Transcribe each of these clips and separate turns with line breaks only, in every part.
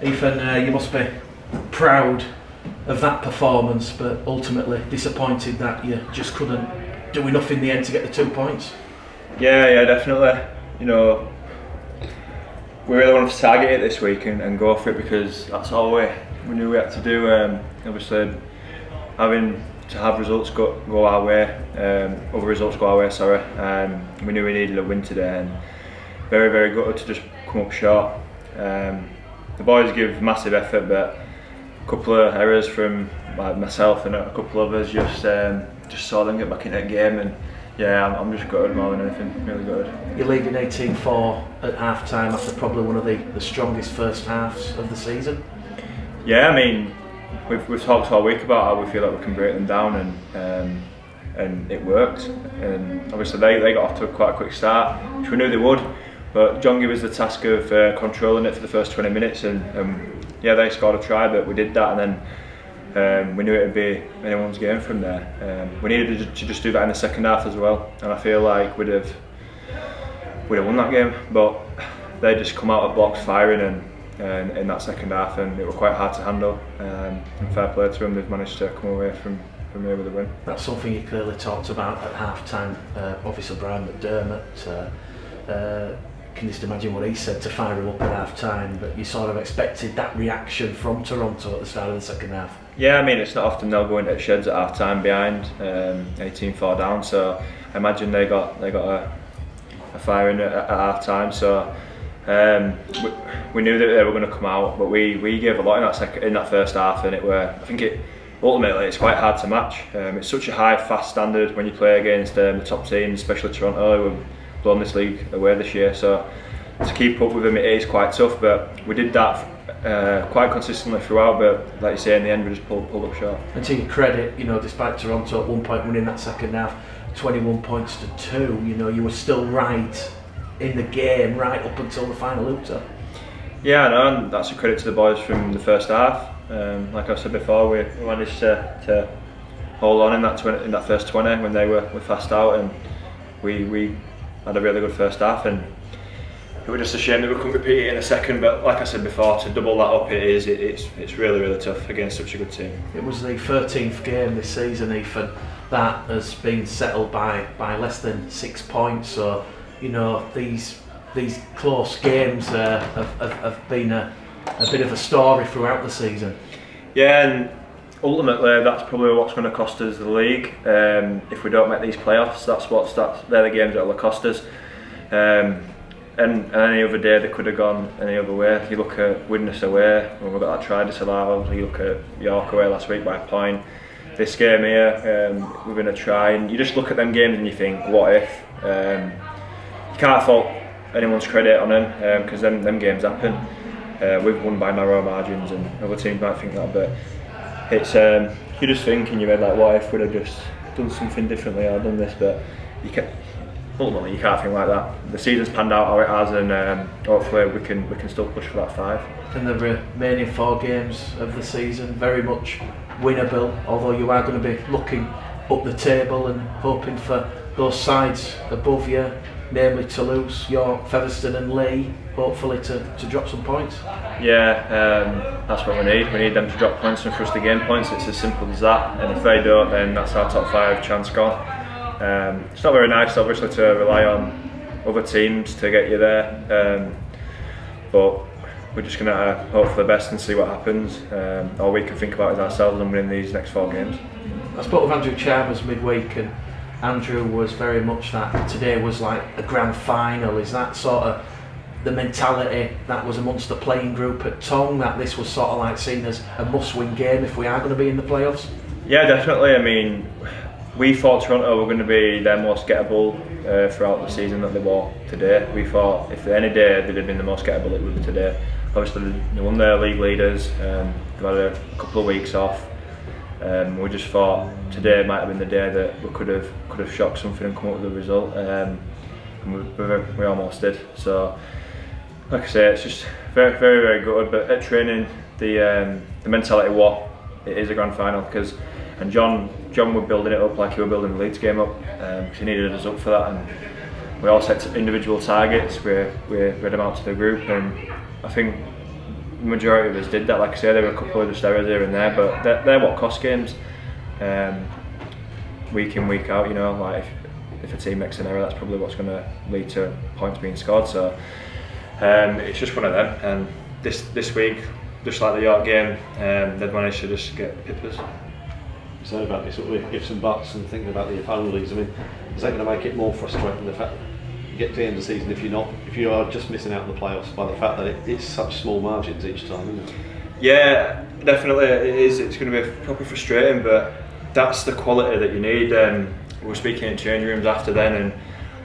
Ethan, you must be proud of that performance, but ultimately disappointed that you just couldn't do enough in the end to get the 2 points.
Yeah, definitely. You know, we really wanted to target it this week and go for it because that's all we knew we had to do. Obviously, having to have results go our way, other results go our way. Sorry, we knew we needed a win today, and very, very good to just come up short. The boys give massive effort, but a couple of errors from myself and a couple of us just saw them get back into the game, and yeah, I'm just gutted more than anything, really gutted.
You're leading 18-4 at half time after probably one of the strongest first halves of the season.
Yeah, I mean, we've talked all week about how we feel like we can break them down, and it worked. And obviously they got off to quite a quick start, which we knew they would. But John gave us the task of controlling it for the first 20 minutes, and yeah, they scored a try, but we did that, and then we knew it would be anyone's game from there. We needed to just do that in the second half as well, and I feel like we'd have won that game. But they just come out of blocks firing and in that second half, and it was quite hard to handle. And fair play to them, they've managed to come away from here with a win.
That's something you clearly talked about at half time. Obviously Brian McDermott, can just imagine what he said to fire him up at half time, but you sort of expected that reaction from Toronto at the start of the second half.
Yeah, I mean, it's not often they'll go into the sheds at half time behind, 18-4 down, so I imagine they got a fire in at half time. So we knew that they were going to come out, but we gave a lot in that first half, and ultimately it's quite hard to match. It's such a high, fast standard when you play against the top teams, especially Toronto, who've blown this league away this year. So to keep up with them, it is quite tough. But we did that quite consistently throughout. But like you say, in the end, we just pulled up short.
And to your credit, you know, despite Toronto at one point winning that second half, 21 points to 2, you know, you were still right in the game right up until the final hooter.
Yeah, I know, and that's a credit to the boys from the first half. Like I said before, we managed to hold on in that first 20 when they were fast out, and we had a really good first half, and it was just a shame that we couldn't repeat it in a second. But like I said before, to double that up, it's really, really tough against such a good team. It
was the 13th game this season, Ethan, that has been settled by less than 6 points. So you know these close games have been a bit of a story throughout the season.
Yeah, and ultimately that's probably what's going to cost us the league. If we don't make these playoffs, they're the games that will cost us. And any other day they could have gone any other way. You look at Widnes away when we got that try disallowed. You look at York away last week by a point. This game here, within a try, and you just look at them games and you think, what if? You can't fault anyone's credit on them because them games happen. We've won by narrow margins, and other teams might think that, but it's you just think in your head like, what if we'd have just done something differently or done this? But ultimately you can't think like that. The season's panned out how it has, and hopefully we can still push for that 5.
And the remaining 4 games of the season very much winnable, although you are going to be looking up the table and hoping for those sides above you, namely Toulouse, York, Featherstone and Leigh, hopefully to drop some points.
Yeah, that's what we need. We need them to drop points and for us to gain points. It's as simple as that, and if they don't, then that's our top 5 chance gone. It's not very nice obviously to rely on other teams to get you there, but we're just going to hope for the best and see what happens. All we can think about is ourselves and winning these next 4 games.
I spoke with Andrew Chalmers midweek, and Andrew was very much that today was like a grand final. Is that sort of the mentality that was amongst the playing group at Tongue, that this was sort of like seen as a must-win game if we are going to be in the playoffs?
Yeah, definitely. I mean, we thought Toronto were going to be their most gettable throughout the season that they were today. We thought if any day they'd have been the most gettable, it would be today. Obviously they won their league leaders, they've had a couple of weeks off. We just thought today might have been the day that we could have shocked something and come up with a result, and we almost did. So like I say, it's just very, very, very good. But at training, the mentality it is a grand final, because John were building it up like he were building the Leeds game up, because he needed us up for that, and we all set individual targets. We read them out to the group, and I think the majority of us did that. Like I say, there were a couple of just errors here and there, but they're what cost games. Week in, week out, you know, like if a team makes an error, that's probably what's going to lead to points being scored. So it's just one of them. And this week, just like the York game, they've managed to just get pippers.
So about this sort of ifs and buts and thinking about the penalties, I mean, is that going to make it more frustrating, the fact that you get to the end of the season if you are just missing out on the playoffs by the fact that it's such small margins each time, isn't it?
Yeah, definitely it is. It's going to be proper frustrating, but that's the quality that you need. We were speaking in change rooms after then, and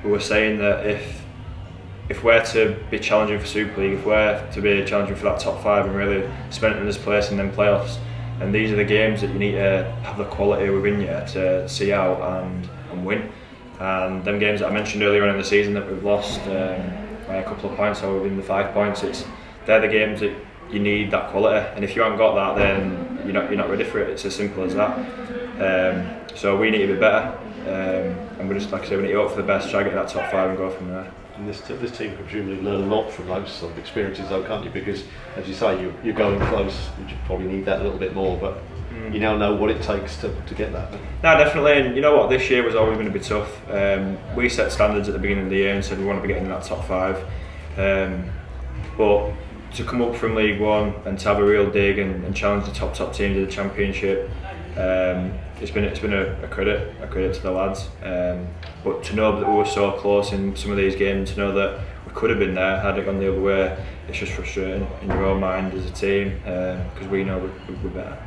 we were saying that if we're to be challenging for Super League, if we're to be challenging for that top 5 and really cementing this place in them playoffs, and these are the games that you need to have the quality within you to see out and win. And them games that I mentioned earlier on in the season that we've lost by a couple of points or within the 5 points, they're the games that you need that quality, and if you haven't got that, then you're not ready for it. It's as simple as that. So we need to be better, and we just, like I say, we need to hope for the best, try to get that top 5 and go from there.
And this team can presumably learn a lot from those sort of experiences, though, can't you? Because, as you say, you're going close. You probably need that a little bit more, but you now know what it takes to get that.
No, definitely. And you know what? This year was always going to be tough. We set standards at the beginning of the year and said we want to be getting in that top 5. But to come up from League One and to have a real dig and challenge the top teams of the Championship, it's been a credit to the lads. But to know that we were so close in some of these games, to know that we could have been there had it gone the other way, it's just frustrating in your own mind as a team, because we know we're better.